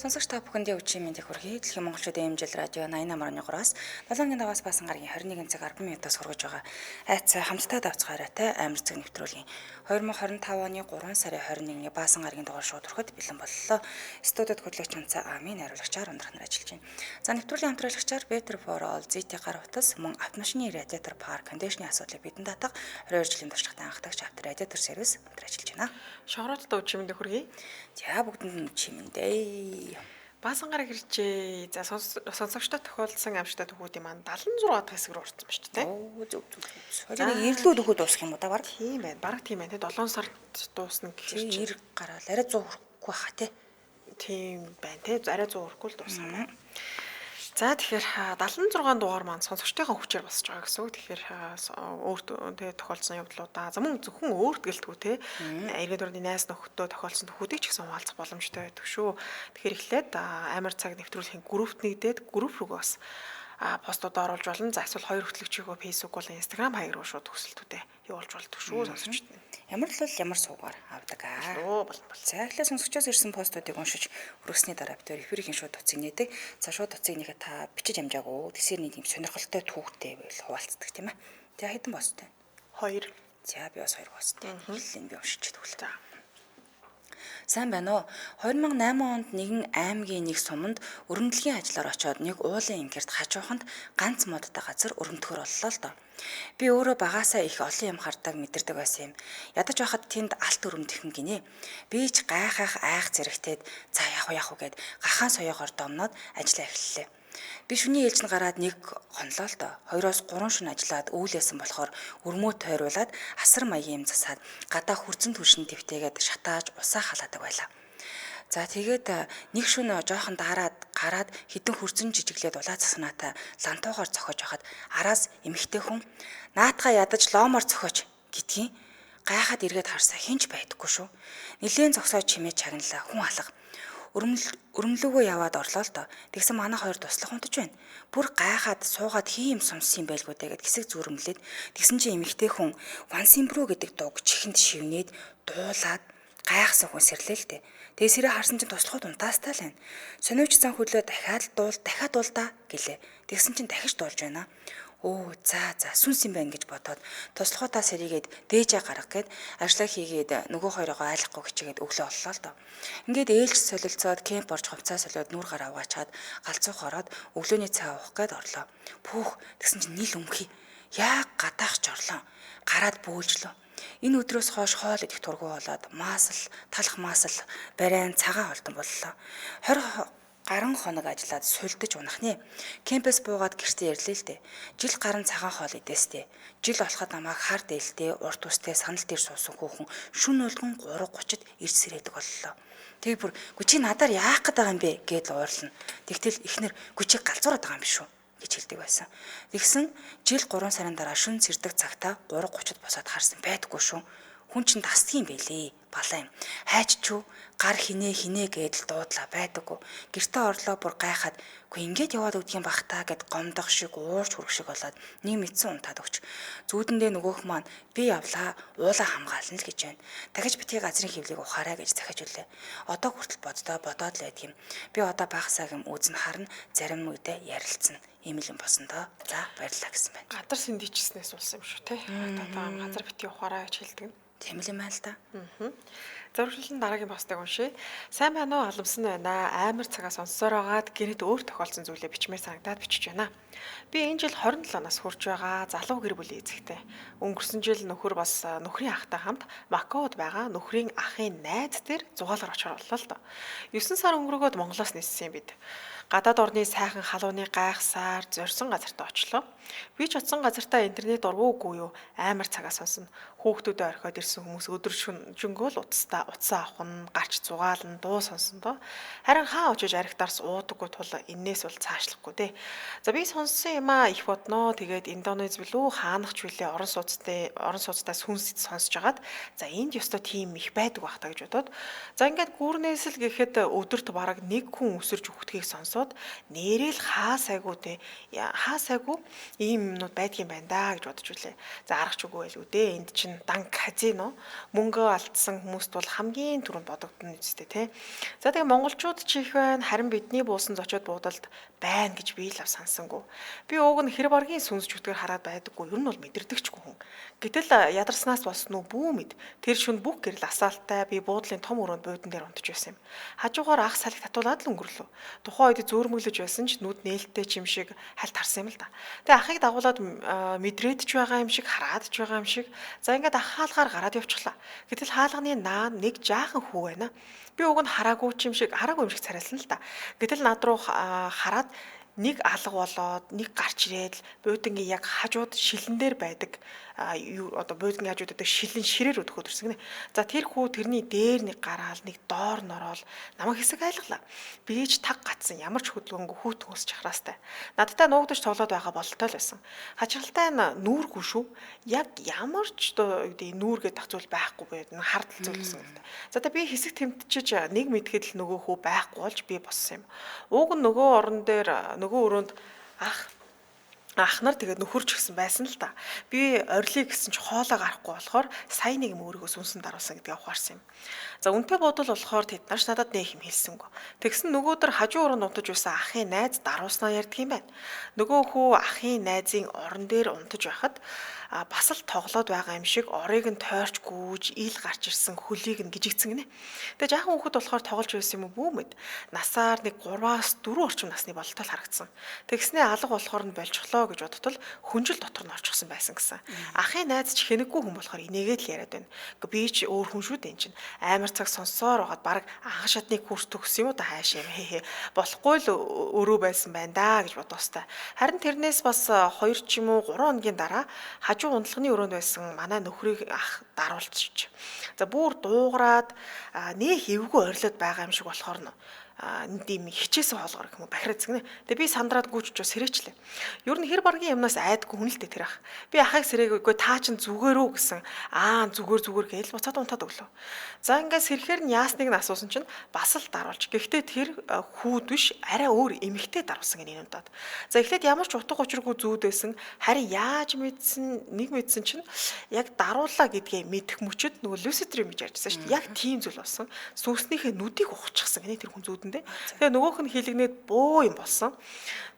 Сонсогч та бүхэндээ өчигдөр мэндийг хүргэе. Дэлхийн монголчуудын эмжил радио 88.3-аас 7-ны даваас баасан гарагийн 21 цаг 10 минутаас хүргэж байгаа. Айцаа хамтдаа давцгаараатай амар цаг нэвтрүүлгийн 2025 оны 3 сарын 21-ний баасан гарагийн дугаар шууд өрхөд бэлэн боллоо. Студид хөтлөгч Ханцаа Амийн хариулагчаар ундрах нар ажиллаж байна. За нэвтрүүлгийн хамтраалагчаар Better for All ZT гар утас мөн автомашины радиатор парк кондишны асуудлыг бидэнд татах 22 жилийн туршлагатай анхдагч авто радиатор сервис өндөр ажиллаж байна. Шавруудад өчигдөр мэндийг хүргэе. За бүгдэнд нь чимэндээ. Баасан гараг иржээ. За сонсогчдод тохиолдсон амжилттай төгүүдийн маань 76 дахь хэсэг рүү орсон ба ч тийм. Оо зөв. Хоёрыг ирлүүд өгөхөд дуусах юм уу та баг? Тийм байна. Бараг тийм байна. 7 сард дуусна гэхээр чи 90 гараал арай 100 хүрэхгүй хаа тий. тийм байна тий. Арай 100 хүрэхгүй л дуусна. За тэгэхээр 76 дугаар маань сонсогчдын хүчээр босч байгаа гэсэн үг. Тэгэхээр өөрт тэгээ тохиолдсон явдлуудаа за мөн зөвхөн өөрт гэлтгүү те эргээд урны найз нөхөдөө тохиолдсон төхүүдийг ч гэсэн хуваалцах боломжтой байдаг шүү. Тэгэхээр эхлээд амар цаг нэвтрүүлгийн группт нэгдээд групп рүү бас постууд оруулж болно. За эсвэл хоёр хөтлөгчийгөө Facebook болон Instagram хаяг руу шууд төсөлтүүдэд явуулж болдог шүү сонсогчд. Ямар л бол ямар суугаар авдаг аа. Бол. За эхлээд сонсогчоос ирсэн постуудыг уншиж өргөсний дараа битээр эфирийн шууд утсыг нээдэг. За шууд утсыг нэхэд та бичиж амжаагүй. Тэсэр нэг юм сонирхолтой түүхтэй байл хуваалцдаг тийм ээ. За хэдэн посттой? 2. За би бас 2 посттой. Хэллээ би уншиж төгөл. Сайн байна уу? 2008 онд нэгэн аймгийн нэг суманд өрөмдлөгийн ажлаар очоод нэг уулын ингэрт хажууханд ганц модтой газар өрөмтгөр боллоо л доо. Би өөрөө багаасаа их олон юм хардаг мэдэрдэг байсан юм. Ядаж байхад тэнд алт өрөмтгөн гинэ. Би ч гайхах айх зэрэгтээд за яах вэ гэд гахаан соёогоор домноод ажиллаа эхэллээ. Би шүний ээлжинд гараад нэг хонлоо л доо. 2-3 шөнө ажиллаад үүлээсэн болохоор өрмөө тойруулаад асар маягийн юм засаад гадаа хүрцэн түшин твтээгээд шатааж усаа халаадаг байлаа. За тэгээд нэг шөнө жоохон дараад гараад хідэн хүрцэн жижиглээд улаа заснаатай лантуугаар цохож байхад араас эмхтэй хүн наатгаа ядаж лоомор цохож гэдгийг гайхаад эргээд харсаа хинч байдаггүй шүү. Нилийн зогсоод чимээ чагналаа хүн алга. Өрөмлөгөө яваад орлоо л доо. Тэгсэн манай хоёр туслах унтаж байна. Бүр гайхаад суугаад хийм сумсан байлгүй дээ гэд хэсэг зүрэмлээд тэгсэн чинь эмэгтэй хүн Вансимбрүү гэдэг дууг чихэнд шивнээд дуулаад гайхсан хүн сэрлээ л дээ. Тэгээ сэрээ харсан чинь туслахад унтаастай л байна. Сониуч зан хөлөө дахиад дуул да гэлээ. Тэгсэн чинь дахиж дуулж байна. Оо за сүнс юм байна гэж бодоод туслахуудаа сэрийгээд дээжээ гарга гэд ажлаа хийгээд нөгөө хоёроо айлахгүй хичээгээд өглөө оллоо л доо. Ингээд ээлж солилцоод кемп орж хувцас солиод нүр гараа угаачаад галзуух ороод өглөөний цай уух гээд орлоо. Пүүх тэгсэн чинь нийл өмхий. Яг гадаах ч орлоо. Гараад бөөлжлөө. Энэ өдрөөс хойш хоол идэх тургуу болоод талах маасал барайн цагаан холдон боллоо. 20 гарan хоног ажиллаад сулдаж унах нэ. Кемпэс буугаад гэртээ ирлээ л дээ. Жил гарan цагаан хоол идэстэй. Жил болоход намайг хар дээлтэй, урт устэй санал дээр суусан хүүхэн шүн болгон 3:30-д ирж сэрээдэг боллоо. Тэгээ бүр гүчи надаар яах гээд байгаа юм бэ гэд л уурлана. Тэгтэл ихнэр гүчиг галзуураад байгаа юм биш үү гэж хэлдэг байсан. Тэгсэн жил 3 сарын дараа шүн сэрдэг цагтаа 3:30-д босоод харсан байдаггүй шүү. Хүн чинь тасдгийм байлээ. Балаа юм. Хайч чүү гар хинээ гэдэл дуудлаа байдаггүй. Гэртээ орлоо бүр гайхаад үгүй ингээд яваад өгдөг юм бах та гэд гомдох шиг уурч хүрэх шиг болоод нэг мэдсэн унтаад өгч. Зүүдэндээ нөгөөх маань би явлаа уулаа хамгаална л гэж байна. Дахиж битгий газрын хөвлийг ухаарай гэж захиж үлээ. Одоо хүртэл бодоод л байдаг юм. Би одоо багсаа гэм үзэн харна зарим үедээ ярилцсан. Ийм л юм босон доо. За баярлалаа гэсэн байна. Гадар сэндичснээс улсан юм шүү те. Одоо газар битгий ухаарай гэж хэлдэг. Тийм л юм аа л та. Зуршлын дараагийн постыг уншия. Сайн байна уу? Аламсан байна. Амар цагаас сонссоор байгаад гэрээд өөр тохиолдсон зүйлээ бичмээр санагдаад бичиж байна. Би энэ жил 27 нас хүрч байгаа. Залуу гэр бүлийн эзэгтэй. Өнгөрсөн жил нөхөр бас нөхрийн ахтай хамт Макаод байгаа нөхрийн ахын найз дээр зугаалгаар очоор боллоо л доо. 9 сар өнгөрөөгөөд Монголоос ниссэн юм бид. Гадаад орны сайхан халууны гайхсаар зорьсон газартаа очлоо. Би ч утсан газартаа интернет ургуугүй юу амар цагаас сонсно. Хүүхдүүдэд орхиод ирсэн хүмүүс өдөр шөнөгүй л утсаа авах нь гарч зугаална дуу сонсон доо. Харин хаа очиж аригтарс уудаггүй тул энээс бол цаашлахгүй дээ. За би сонссон юм их бодноо. Тэгээд Индонез билүү хаанах ч билээ орон сууцтай сүнс сонсож агаад за энд ёстой тим их байдаг бах та гэж бодоод за ингээд гүүрнээс л гэхэд өдөрт бараг нэг хүн өсөрж өгдгийг сонсоод нэрэл хаа сайгүй ийм юмнууд байдгийн байна да гэж бодож үлээ. За аргач үгүй байлгүй дээ. Энд чинь данк казино мөнгө алдсан хүмүүст бол хамгийн түрүүнд бодогдно үстэй тий. За тэгээ монголчууд чих байна, харин бидний буусан зочид буудалд байна гэж би л сансангүй. Би ууг нь хэр баргийн сүнс чөтгөр хараад байдаггүй. Ер нь бол мэдэрдэгчгүй хүн. Гэтэл ядарснаас болсон уу бүү мэд. Тэр шүнд бүх гэрэл асаалттай би буудлын том өрөөнд буудан дээр унтж байсан юм. Хажуугаар ах салхи татуулаад л өнгөрлөө. Тухайн үед зөөрмөглөж байсан ч нүд нээлттэй ч юм шиг хальт харсан юм л да. Тэгээ ахыг дагуулад мэдрээдж байгаа юм шиг хараадж байгаа юм шиг. За ингээд ах хаалгаар гараад явчихлаа. Гэтэл хаалганы наа нэг жаахан хүү байна. Би уг нь хараагүй юм шиг царайлсан л да. Гэтэл над руу хараад нэг алга болоод нэг гарч ирээд буудангийн яг хажууд шилэн дээр байдаг одоо буудангийн хажууд байдаг шилэн ширээр өдөхөд ирсэн гинэ. За тэр хүү тэрний дээр нэг гараал нэг доор нороод намайг хэсэг айлглаа. Би ч таг гацсан ямар ч хөдөлгөөнгүй хүүт хөөс чахраастай. Надтай нуугдаж тоглоод байгаа бололтой л байсан. Хачиралтай нь нүүргүй шүү. Яг ямар ч нүүр гэдэг зүйл байхгүй байд хардл зүйл гэсэн үг. За би хэсэг тэмтчиж нэг мэдхэд л нөгөө хүү байхгүй болж би боссон юм. Ууг нь нөгөө орон дээр нөгөө өрөөнд ах нар тэгээд нөхөрч гисэн байсан л та. Би орилыг гэсэн чи хоолоо гарахгүй болохоор сая нэг юм өөрийгөө сүнсэн даруулсан гэдгийг ухаарсан юм. За үнтэй бодвол болохоор тэд нарч надад нэг юм хэлсэнгөө. Тэгсэн нөгөөдөр хажуу өрөөнд унтаж байсан ахын найз дарууснаа ярьдаг юм байна. Нөгөө хүү ахын найзын орон дээр унтаж байхад бас л тоглоод байгаа юм шиг орыг нь тойрч гүүж ил гарч ирсэн хөлийг нь гжигдсэн гинэ. Тэгээ жаахан хүүхэд болохоор тоглож байсан юм уу бүүмэд. Насаар нэг 3-4 орчим насны бололтой л харагдсан. Тэгснээ алга болохоор нь болчихлоо гэж бодтол хүнжил дотор нь орчихсон байсан гэсэн. Ахын найз ч хэнэггүй хүн болохоор инээгээд л яриад байна. Би ч өөр хүн шүү дээ энэ чинь. Амар цаг сонссоор байгаад баг анх шатны курс төгссөн юм уу да хаашаа хээ болохгүй л өрөө байсан байна да гэж бодоостай. Харин тэрнээс бас 2 ч юм уу 3 хоногийн дараа хажуу унтлагын өрөөнд байсан манай нөхрийг ах даруулчих. За бүр дуугараад нэх эвгүй орилоод байгаа юм шиг болохоор нэм хичээсэн хоолгоор гэх юм бахираад згнэ. Тэгээ би сандраад гүйж очоо сэрэчлээ. Ер нь хэр баргийн юмнаас айдгүй хүн л дээ тэр ах. Би ахыг сэрээгүй та чин зүгээрөө гэсэн зүгээр гээл буцаад унтаад өглөө. За ингээд сэрэхээр нь яасныг нь асуусан чинь бас л даруулж. Гэхдээ тэр хүүд биш арай өөр эмэгтэй даруулсан гэнэ энэ удаад. За эхлээд ямар ч утга учиргүй зүүд байсан. Харин яаж мэдсэн чинь яг даруулла гэдгээ мэдэх мөчөд нөгөө люсидрим гэж ярьжсэн шүү дээ. Яг тийм зүйл болсон. Сүнснийхээ нүдийг ухчихсан гэнэ тэр хүн зүүд. Тэгээ нөгөөх нь хилэгнээд буу юм болсон.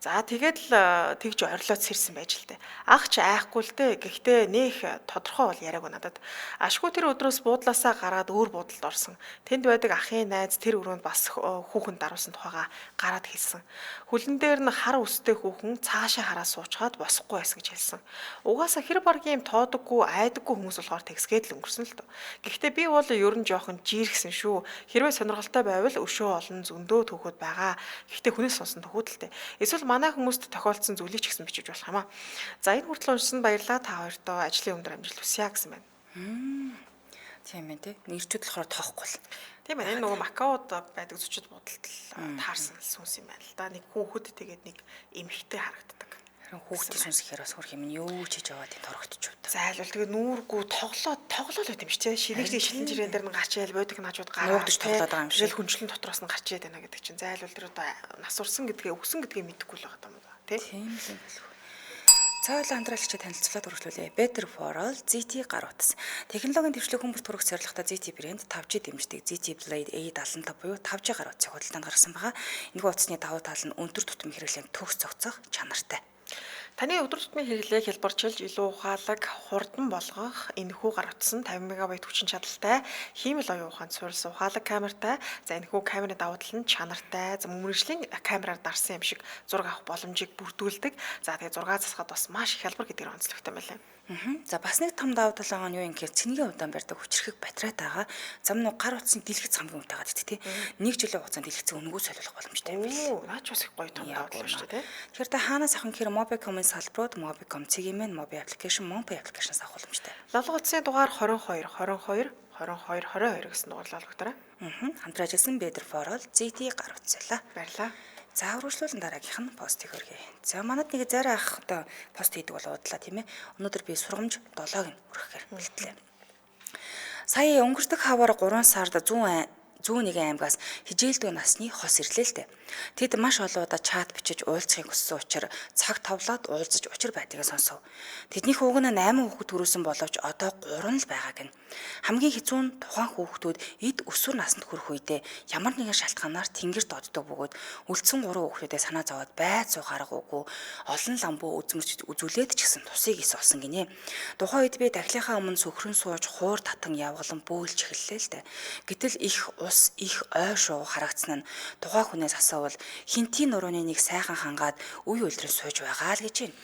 За тэгээд л тэгж орилоод сэрсэн байж л дээ. Ах ч айхгүй л дээ. Гэхдээ нэх тодорхой бол яриаггүй надад. Ашгүй тэр өдрөөс буудлаасаа гараад өөр буудалд орсон. Тэнд байдаг ахын найз тэр өрөөнд бас хүүхэн даруулсан тухайга гараад хэлсэн. Хүлэн дээр нь хар үстэй хүүхэн цаашаа хараа суучгаад босохгүй байсан гэж хэлсэн. Угаасаа хэр баргийн юм тоодоггүй айдаггүй хүмүүс болохоор тэгсгээд л өнгөрсөн л дөө. Гэхдээ би бол ер нь жоохон жиргсэн шүү. Хэрвээ сонирхолтой байвал өшөө олон зөндөө түүхүүд байгаа. Гэхдээ хүнээс сонсон түүхүүд л дээ. Эсвэл манай хүмүүст тохиолдсон зүйлийг ч гэсэн бичиж болох юм аа. За энэ хүртэл уншсан баярлалаа та хоёртоо ажлын өндөр амжилт хүсье гэсэн байна. Тийм ээ тий. Нэрчүүд болохоор тоохгүй л. Тийм ээ энэ нөгөө Макаод байдаг зочид буудалд таарсан сүнс юм байна л да. Нэг хүүхэд тэгээд нэг эмэгтэй харагддаг. Хүүхдийн сүнс ихээр бас хөрх юм юу ч хийж аваад энэ торогдчих үү. Зайлвал тэгээд нүүргүү тоглоод байт юм чи тий. Ширээний шилэн жирэн дээр нь гарч ял бойдог нажууд гараад нуугдаж тоглоод байгаа юм шиг. Тэгэл хүнчлэн дотроос нь гарч ирээд байна гэдэг чинь зайлвал тэр одоо нас урсан гэдгээ өгсөн гэдгээ мэдэхгүй л байгаа юм байна тий. Тийм л юм болов. Цаавал хамтраалагчид танилцуулаад үргэлжлүүлээ. Better for all ZT гар утас. Технологийн дэвшлиг хүмүүст хүрэх зорилготой ZT брэнд 5G дэмждэг ZT Blade A75 буюу 5G гар утсыг худалдаанд гаргасан байгаа. Энэхүү утасны давуу тал нь өндөр тутмын хэрэглээнд төгс цогцох чанартай. Таны өдөр тутмын хэрэглээг хэлбэрчилж илүү ухаалаг, хурдан болгох энэхүү гар утас нь 50 МБ хүчин чадалтай, хиймэл оюун ухаанд суурилсан ухаалаг камертай. За энэхүү камерын давуу тал нь чанартай, мөрөжлийн камераар дарсан юм шиг зураг авах боломжийг бүрдүүлдэг. За тэгээ зураг засахад бас маш их хялбар гэдгээр онцлогтой байлаа. За бас нэг том давуу тал байгаа нь юу юм гэхээр цэнгийн удаан барьдаг хүчрхэг батарейтайгаа зам нуу гар утасны дэлгэц хамгийн үнэтэй байгаа гэдэг тий. Нэг жилийн хугацаанд дэлгэцэн өнгөө солиулах боломжтой юм байна. Наач бас их гоё том давуу тал шүү дээ тий. Тэгэхээр та хаанаас авах гэхээр Mobicom-ын салбарууд Mobicom цэгийн Моби аппликейшн, Monpay аппликейшнээс авах боломжтой. Лалга утасны дугаар 22 гэсэн дугаар лалгатараа. Хамтран ажилласан Better for all ZT гар утсалаа. Баярлаа. За үргэлжлүүлэн дараагийнх нь постыг хөргье. За манад нэг зарай ах одоо пост хийдэг бол удлаа тийм ээ. Өнөөдөр би сургамж 7-ыг өргөхөөр бэлтлээ. Сая өнгөрдөг хаваар 3 сард зүүн нэгэн аймгаас хижээлдүү насны хос ирлээ л дээ. Тэд маш олон удаа чат бичиж уулзахыг хүссэн учраас цаг товлоод уулзаж учир байдгийг сонсов. Тэднийх уг нь 8 хүүхэд төрүүлсэн боловч одоо 3 л байгааг нь. Хамгийн хэцүү нь тухайн хүүхдүүд эд өсвөр наснд хүрэх үедээ ямар нэгэн шалтгаанаар тэнгэрт доддог бөгөөд үлдсэн 3 хүүхдүүдээ санаа зовоод байд суу гаргаагүй олон ламбуу үзмэрч үзүүлээд ч гэсэн тусыг ис олсон гинэ. Тухайн үед би дахлынхаа өмнө сөхрөн сууж хуур татан явгалан бөөлж эхэллээ л дээ. Гэтэл их ус, их ой шуу харагдсан нь тухайн хүнээс асуувал хинтийн нурууны нэг сайхан хангаад үе үлдрэн сууж байгаа л гэж байна.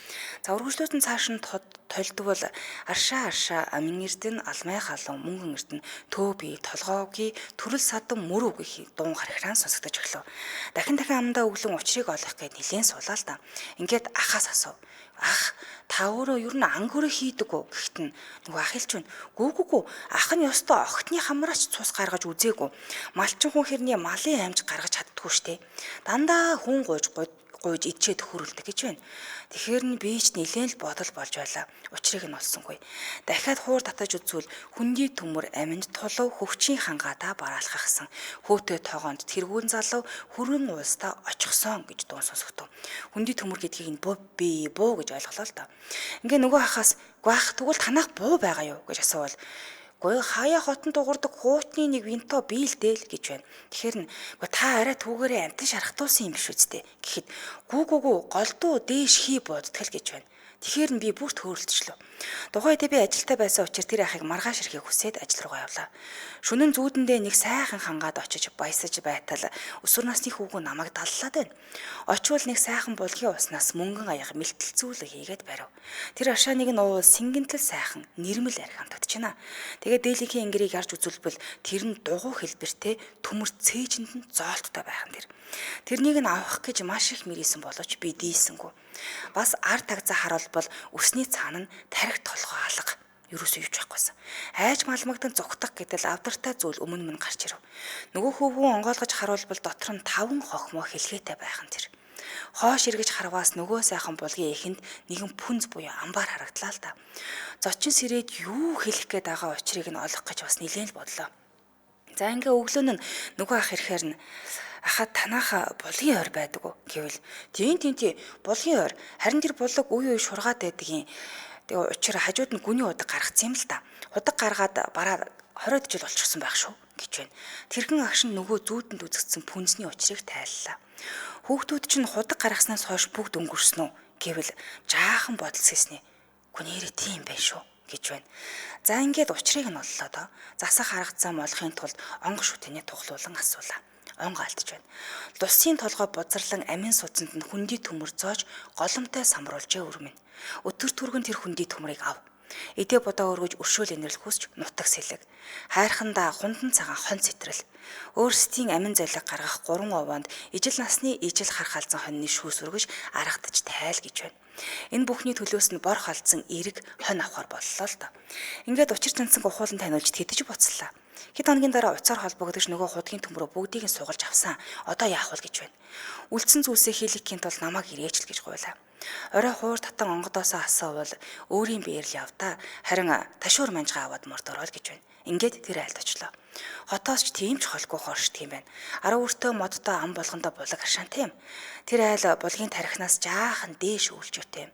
За үргэлжлүүлэн цааш нь толдвол аршаа амин эрдэн алмай халуун мөнгөн эрдэн төөби толгооги төрөл садан мөр үгэх дуун хархиран сонсогдож эхлэв. Дахин амдаа өглөн учрыг олох гээд нилээн суулаа л да. Ингээд ахаас асуув. Ах та өөрөө ер нь ангөрөө хийдэг үү гэхт нь нөгөө ах хэлж байна. Гүүгүү ах нь ёстой охтны хамраач цус гаргаж үзээгүй. Малчин хүн хэрний малын аймж гаргаж чаддгүй штэ. Дандаа хүн гуйж идчихэд хөрөлдөг гэж байна. Тэгэхээр нь би ч нилээн л бодол болж байлаа. Учрыг нь олсонгүй. Дахиад хуур татаж үзвэл хүндий төмөр аминд тулав хөвчийн хангаадаа бараалхахсан. Хөөтөө тоогоонд тэргүүн залуу хүрэн уулстаа очихсон гэж дуун сонсогдов. Хүндий төмөр гэдгийг нь буу гэж ойлголоо л доо. Ингээ нөгөө хахаас "Гүөх тэгвэл танах буу байгаа юу?" гэж асуувал "Гой хаяа хотон дуурдаг хуутны нэг винто бийлдээл" гэж байна. Тэгэхээр та арай түүгээрээ амтан шархтуулсан юм биш үсттэй гэхэд гүү голдуу дээш хий буудтгэл гэж байна. Тэгэхээр би бүр төөрөлдчлөө. Тухайн үед би ажилдаа байсан учраас тэр ахыг маргааш ирэхийг хүсээд ажил руугаа явлаа. Шөнөн зүүдэндээ нэг сайхан хангаад очиж баясаж байтал өсвөр насны хүүгүү намайг даллаад байна. Очвол нэг сайхан булгийн уснаас мөнгөн аяга мэлтэлцүүлэг хийгээд барив. Тэр ашааныг нь уул сэнгэнтэл сайхан нэрмэл арх хамтагдж байна. Тэгээд дээлийнхээ ингэрийг харж үзүүлбэл тэр нь дугуй хэлбэртэй төмөр цээжинд нь зоолттой байхан тэр. Тэрнийг нь авах гэж маш их мэрийсэн боловч би дийсэнгүү. Бас ар тагзаа харуулбал өсний цаана нь тархи толгой алга. Юурээс юуч байхгүйсэн. Айж малмагдан зүгтах гэдэл авдартай зүйл өмнө мөн гарч ирв. Нөгөө хөвгүүн онгойлгож харуулбал дотор нь 5 хохмоо хэлгээтэй байхан тэр. Хоош эргэж харваас нөгөө сайхан булгийн эхэнд нэгэн пүнз буюу амбаар харагдлаа л да. Зочин сэрээд юу хэлэх гээд байгаа учрыг нь олох гэж бас нилээн л бодлоо. За ингээ өглөө нь нөгөө ах ирэхээр нь "Ахаа танах булгийн ойр байдаг уу?" гэвэл "Тийм булгийн ойр. Харин тэр булаг үе шургаад байдгийн. Тэгээ учир хажууд нь гүний удаг гаргацсан юм л та. Удаг гаргаад бараа 20 жил болчихсон байх шүү" гэж байна. Тэрхэн агш нь нөгөө зүүдэнд үзэгдсэн пүнзний учрыг тайллаа. Хүүхдүүд чинь худаг гаргаснаас хойш бүгд өнгөрсөн үү гэвэл жаахан бодолсгийснэ. Гүнээрээ тийм байх шүү гэж байна. За ингээд учрыг нь оллоо доо. Засах арга зам олохын тулд онго шүтэний тухлуулан асуулаа. Онго алдж байна. Лусын толгой бузарлан амин суцанд нь хүндий төмөр зоож голомтой самруулжээ өрмөн. Өтөр түргэн тэр хүндий төмрийг ав. Эдээ бодоо өргөж өршөөл инэрл хүсч нутаг сэлэг. Хайрхандаа хундан цагаан хон сэтрэл. Өөрсдийн амин золиг гаргах 3 овоонд ижил насны ижил хархалзан хоньны шүүс өргөж аргадж тайл гэж байна. Энэ бүхний төлөөс нь бор халдсан эрэг хонь авахар боллоо л доо. Ингээд учир цанцсан ухуулан таниулж тэдэж буцлаа. Хэд хоногийн дараа уцаар холбогдож нөгөө худгийн төмрөө бүгдийг нь сугалж авсан. Одоо яах вэ гэж байна. Үлдсэн зүйлсээ хийлгэхийн тулд намайг ирээч л гэж гуйлаа. Орой хуур татан онгодоосоо асуувал өөрийн биеэр л явдаа. Харин ташуур манжгаа аваад мордорол гэж байна. Ингээд тэр айлд очлоо. Хотоос ч тийм ч холгүй хоршд юм байна. Араа өртөө модтой ам болгондоо булаг харшаантай юм. Тэр айл булгийн тархинаас жаахан дээш үйлчүүртэй юм.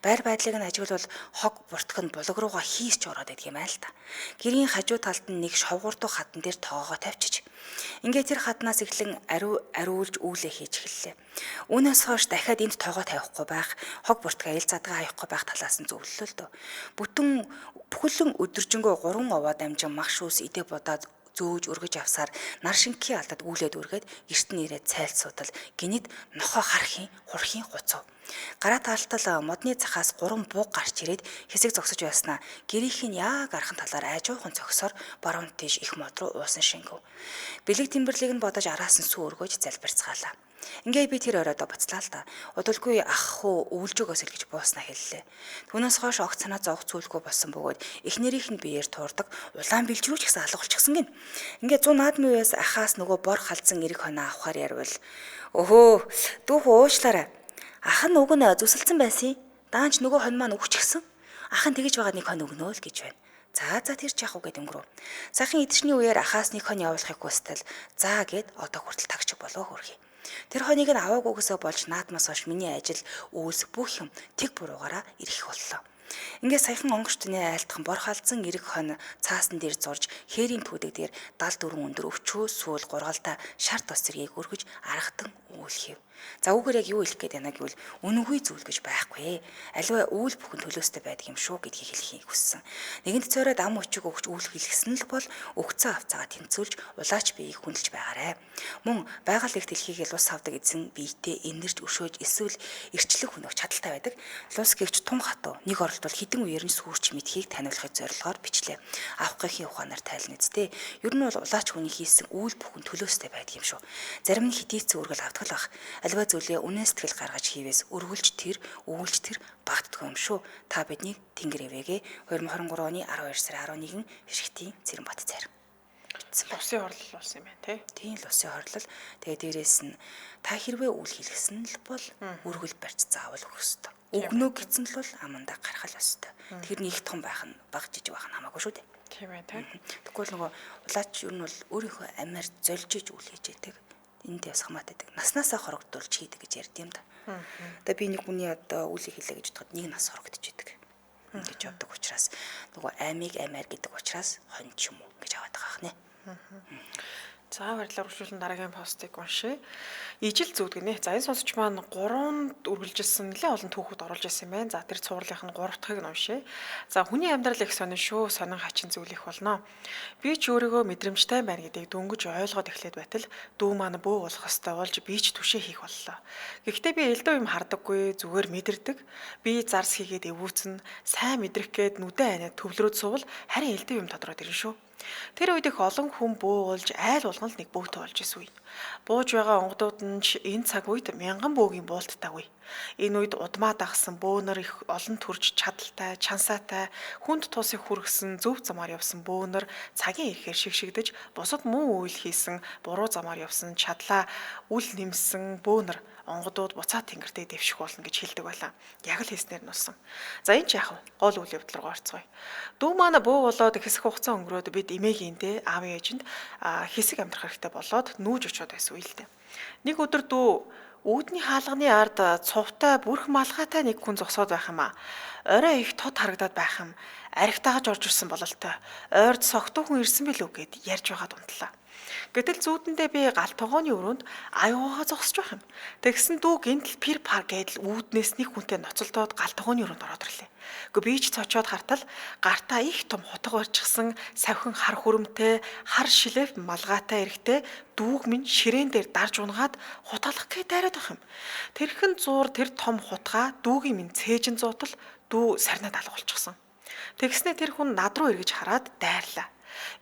Байр байдлыг нь ажиглавал хог буртг нь булаг руугаа хийсч ороод идэх юм айл та. Гэрийн хажуу талд нь нэг шовгуурдуу хатан дээр тоогоо тавьчих. Ингээд тэр хатнаас эхлэн ариулж үүлээ хийж эхэллээ. Үүнээс хойш дахиад энд тоогоо тавихгүй байх, хог буртгаа ил задгаа хаяхгүй байх талаас нь зөвлөлөө л дөө. Бүхэлэн өдөржингөө 3 овоо дамжин мах шүүс идэ бодоод зөөж өргөж авсаар нар шингийн алдад үүлээд үргээд эрт нь ирээд цайлсуудал гинэд нохоо хурхийн гуцав. Гараа таалтал модны цахаас 3 бууг гарч ирээд хэсэг зогсож байснаа гэрийнх нь яг архан талаар айжуухан зогсоор баруун тийш их мод руу уусан шингэв. Бэлэг тэмбэрлийг нь бодож араас нь сүү өргөж залбирцгаалаа. Ингээ би тэр оройдоо буцлаа л да. Удалгүй ах хөө өвлж өгөөс л гэж бууснаа хэллээ. Түүнээс хойш огт санаа зовх зүйлгүй болсон бөгөөд эхнэрийнх нь биеэр туурдаг улаан бэлжрүү ч гэсэн алга болчихсон гин. Ингээ 100 наадмын үеэс ахаас нөгөө бор халдсан эрэг хоноо авахар ярвал "Өхөө дүүх уушлаарай. Ах нь уг нь зүсэлсэн байсан. Даанч нөгөө хонь маань өгчихсэн. Ах нь тэгэж байгаа нэг хонь өгнөө л" гэж байна. За тэр ч яах вэ гэд өнгөрөв. Сайхан эдшний үеэр ахаас нэг хон явуулахыг хүстэл за гэд одоо хүртэл тагч болов хөргий. Тэр хоныг нь аваагүйгээсээ болж наадмаас хойш миний ажил үйлс бүх юм тэг буруугаараа ирэх боллоо. Ингээ саяхан онгоцны айлтхан борхалдсан эрэг хон цаасан дээр зурж хээрийн түүдэг дээр 74 өндөр өвчөө сүүл гургалдаа шар тус зэргийг өргөж аргатан үүлхийв. За үгээр яг юу хэлэх гээд байна гэвэл үнэнгүй зүйл гэж байхгүй. Аливаа үйл бүхэн төлөөстэй байдаг юм шүү гэдгийг хэлхийг хүссэн. Нэгэнт цороод ам өчиг өгч үйл хэлгэсэн л бол өгцөө авцаагаа тэнцүүлж улаач биеийг хүндэлж байгаарэ. Мөн байгаль их дэлхийг лус авдаг эзэн биетэй энэрж өшөөж эсвэл эрчлэг хөнөөх чадaltaй байдаг. Лус гэгч тун хатуу нэг оролтол хідэн үеэр нь сүрч мэдхийг таниулахыг зорилгоор бичлээ. Авахгүйхийн ухаанаар тайлна үсттэй. Ер нь бол улаач хүний хийсэн үйл бүхэн төлөөстэй байдаг юм шүү. Зарим нь хидийцэн үргэл авдаг л бах. Аливаа зүйлээ үнэн сэтгэл гаргаж хийвээс үргэлж тэр өвөлж тэр багтдаг юм шүү. Та биднийг Тэнгэр ивэгээ 2023 оны 12 сарын 11 Шигтийн Цэрэнбат цайр. Лусын хорлол болсон юм байна тий. Тийм лусын хорлол. Тэгээ дээрэс нь та хэрвээ үйл хэлгэсэн л бол үргэл барьц заавал өгөх ёстой. Өгнө гэсэн л бол амандаа гаргах ёстой. Тэр нэг том байх нь баг жижиг байх нь хамаагүй шүү дээ. Тийм ээ тий. Тэгвэл нөгөө улаач ер нь бол өөрийнхөө амиар зольж иж үйл хийж яадаг. Энд явах хамаатай байдаг. Наснаасаа хорогдуулж хийдэг гэж ярьд юм да. Одоо би нэг хүний одоо үлийг хэлээ гэж бодоход нэг нас хорогдож идэг. Ингэж явдаг учраас нөгөө аймыг аймаар гэдэг учраас хон ч юм уу гэж аваад байгаа хнэ. За баярлалаа үргэлжлүүлэн дараагийн постыг уншъя. Ижил зүудгэнэ. За энэ сонсогч маань 3-нд үргэлжилсэн нэлээд олон түүхүүд оруулж ирсэн юм байна. За тэр цувралынх нь 3 дахьыг нь уншъя. За хүний амьдрал их сонин шүү. Сонин хачин зүйл их болно. Би ч өөрийгөө мэдрэмжтэй байна гэдгийг дөнгөж ойлгоод эхлээд байтал дүү маань бөө болох ёстой болж би ч түшээ хийх боллоо. Гэхдээ би элдв юм хардаггүй, зүгээр мэдэрдэг. Би зарс хийгээд эвүүцэн, сайн мэдрэх гээд нүдэн анаад төвлөрөөд суувал харин элдв юм тодроод ирнэ шүү. Тэр үед их олон хүн бууж айл болгон л нэг бөөтө болж исэн үе. Бууж байгаа онгодууд нь энэ цаг үед мянган бөөгийн буулттай үе. Энэ үед удмаа дагсан бөөнөр их олон төрж чадaltaй, чансаатай, хүнд тусыг хүргэсэн зөв замаар явсан бөөнөр цагийн ихээр шигшигдэж, бусад муу үйл хийсэн, буруу замаар явсан чадлаа үл нэмсэн бөөнөр онгодууд буцаа тэнгэртээ дэвших болно гэж хэлдэг байлаа. Яг л хийснээр нь усан. За энэ ч яах вэ? Гол үйл явдал руу орцгоё. Дүү маань буу болоод хэсэг хугацаа өнгөрөөд бид эмээгийнтэй аавын ээжинд хэсэг амьдрах хэрэгтэй болоод нүүж очиод байсан үе л дээ. Нэг өдөр дүү үүдний хаалганы ард цувтай бүрх малгайтай нэг хүн зогсоод байх юм аа. Орой их тод харагдаад байх юм. Архитаагаж орж ирсэн бололтой. Ойрд согтуу хүн ирсэн билүү гэд ярьж байгаад унтлаа. Гэтэл зүүдэндээ би гал тогооны өрөөнд аюугаа зогсож байх юм. Тэгсэн дүү гинтл пир пар гэдэл үүднээс нэг хүнтэй ноцолдоод гал тогооны өрөөнд ороод ирлээ. Гэхдээ би ч цочоод хартал гартаа их том хутга барьчихсан савхин хар хүрэмтэй хар шилэв малгайтай эрэхтэй дүүг минь ширээн дээр дарж унгаад хутгалах гээд дайраад байх юм. Тэрхэн зуур тэр том хутгаа дүүгийн минь цээжин зуутал дүү сарнаад алга болчихсон. Тэгснэ тэр хүн над руу эргэж хараад дайрлаа.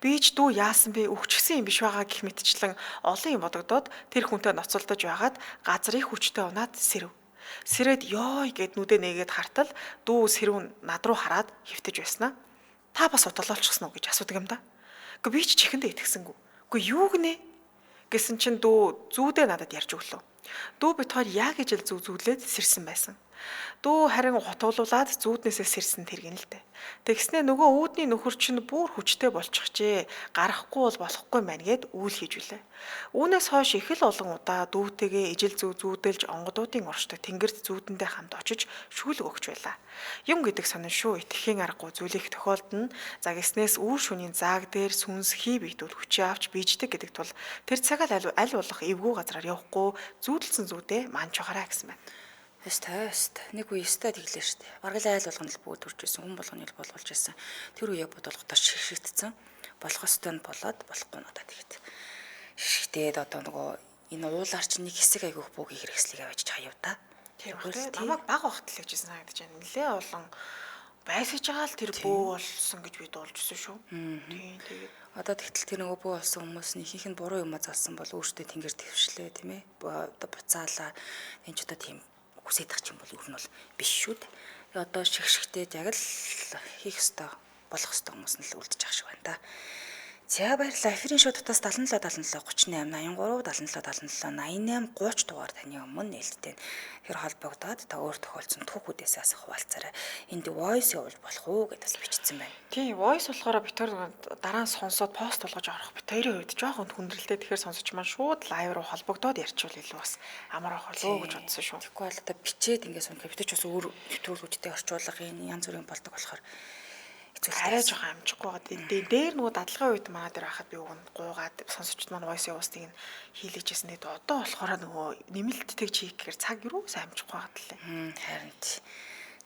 Би ч дүү яасан бэ өгчгсөн юм биш байгаа гэх мэтчлэн олон юм бодогдоод тэр хүнтэй ноцолдож байгаад газрыг хүчтэй унаад сэрэв. Сэрээд ёй гэд нүдэ нээгээд хартал дүү сэрүүн над руу хараад хөвтөж байснаа. Та бас удалолчихсон уу гэж асуудаг юм да. Гэхдээ би ч чихэндээ итгэсэнгүй. Үгүй юу гинэ гэсэн чинь дүү зүүдээ надад ярьж өглөө. Дүү бит хоёр яг ижил зүүзүүлээд сэрсэн байсан. Дүү харин хутгуулуулаад зүүднээсээ сэрсэн тэргэн л дээ. Тэгснээ нөгөө үүдний нөхөр чинь бүр хүчтэй болчихжээ. Гарахгүй бол болохгүй мэн гэд үйл хийж үлээ. Үүнээс хойш их л олон удаа дүүтэйгээ ижил зүүдэлж онгодуудын оршдог тэнгэрт зүүдэндээ хамт очиж шүүлэг өгч байлаа. Юм гэдэг сонин шүү. Итгэхийн аргагүй зүйлийг тохиолдно. За гиснээс үр шөнийн зааг дээр сүнс хий бийдүүд хүчээ авч бийждэг гэдэг тул тэр цагаал аль болох эвгүй газраар явахгүй зүүдэлсэн зүүдээ манчхаараа гэсэн байна. Өст нэг үе өстой тэглээ штэ. Баргалын айл болгоно л бүүд үрж исэн, хүн болгоны л болгуулж исэн. Тэр үе бодолготоо шигшигдсэн. Болох ёстой нь болоод болохгүй нь удаа тэгээд. Шигтээд одоо нөгөө энэ уулаар чинь нэг хэсэг айгүйх буугийн хэрэгслийг аваач хаяв та. Тэр намайг баг багт л гэж санагдаж байна. Нилээ олон байсаж байгаа л тэр бөө болсон гэж би дуулжсэн шүү. Тийм тэгээд одоо тэгтэл тэр нөгөө бөө болсон хүмүүс ихэнх нь буруу юм залсан бол өөртөө тэнгэр твшлээ тийм ээ. Одоо буцаалаа. Энд ч одоо тийм хүсэж тах юм бол юу нь бол биш шүү дээ. Одоо шигшгтээд яг л хийх ёстой болох ёстой хүмүүс нь л үлдчих ах шиг байна да. За баярлалаа. Эфирийн шоу дотоос 77 77 37 83 77 77 88 30 дугаар таны өмнө нээлттэй. Тэр холбогдоод та өөр тохиолдсон түүхүүдээс асах хуваалцаарай. Энд voice явуулж болох уу гэдээс бичсэн байна. Тийм, voice болохоор бид төр дараа нь сонсоод пост болгож орох бит хоёрын үед жоохон хүндрэлтэй тэгэхээр сонсож маань шууд лайв руу холбогдоод ярьчвал илүү бас амар ах болоо гэж бодсон шүү. Тэгэхгүй бол одоо бичээд ингээд сонирхоо бид ч бас өөр нэвтрүүлгүүдтэй орчуулга энэ янз бүрийн болдог болохоор арай жоохон амжихгүй байгаа. Дээр нөгөө дадлагын үед манай дээр байхад би уг нь гуугаад сонсогчд маань voice явуулсныг нь хийлээжсэн. Тэгээд одоо болохоор нөгөө нэмэлттэй чиг гэхээр цаг юусаа амжихгүй байгаа тэлээ. Харин тий.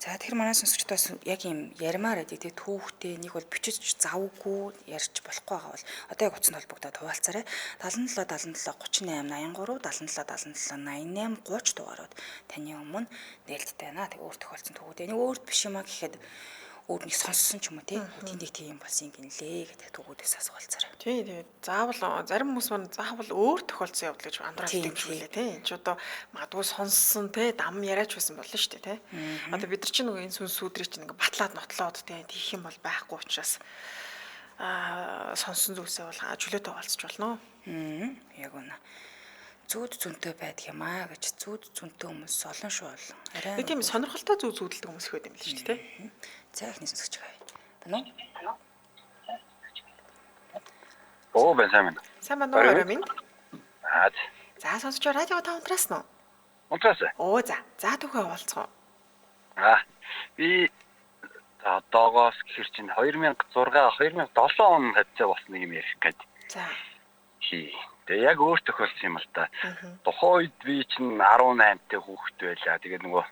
За тэгэхээр манай сонсогчдоос яг юм ярмаар байдаг тий түүхтэй нэг бол бичиж завгүй ярьж болохгүй байгаа бол одоо яг утаснд холбогдоод хуваалцаарай. 77 77 38 83 77 77 88 30 дугаарууд таны өмнө нээлттэй байна. Тэг өөр тохиолдсон түүхүүд. Нэг өөрт биш юмаа гэхэд өөр нэг сонссон ч юм уу тий. Тэндийг тийм болсон юм гинлээ гэдэг түүхүүдээс асуулцаарай. Тий, тэгээд заавал зарим хүмүүс маань заавал өөр тохиолдсон явдал гэж андуураад хэлээ тий. Энд ч одоо магадгүй сонссон тий дам яриач байсан болно шүү дээ тий. Одоо бид нар чинь нөгөө энэ сүнс сүдрийг чинь ингээ батлаад нотлоод тий тийх юм бол байхгүй учраас сонссон зүйлсээ бол чөлөөтэй болцож болно. Яг үнэ. Зүуд зүнтэй байдаг юм аа гэж зүуд зүнтэй хүмүүс олон шүү бол. Арай тийм сонирхолтой зүуд зүудэлдэг хүмүүс их байдаг юм л шүү дээ тий. За ихний сонсогч байгаа. Байна уу? Оо байна. Сайн байна уу орой минь? За сонсож радио та унтраас нь уу? унтраас. Оо за түүхээ хаваалцгаа. Би одоогоос гэхэр чинь 2006 2007 он хавцаа болсон нэг юм ярих гээд. За. Тэгээ яг өөр тохиолдсон юм л да. Тухайн үед би чинь 18-тай хүүхэд байлаа. Тэгээд нөгөө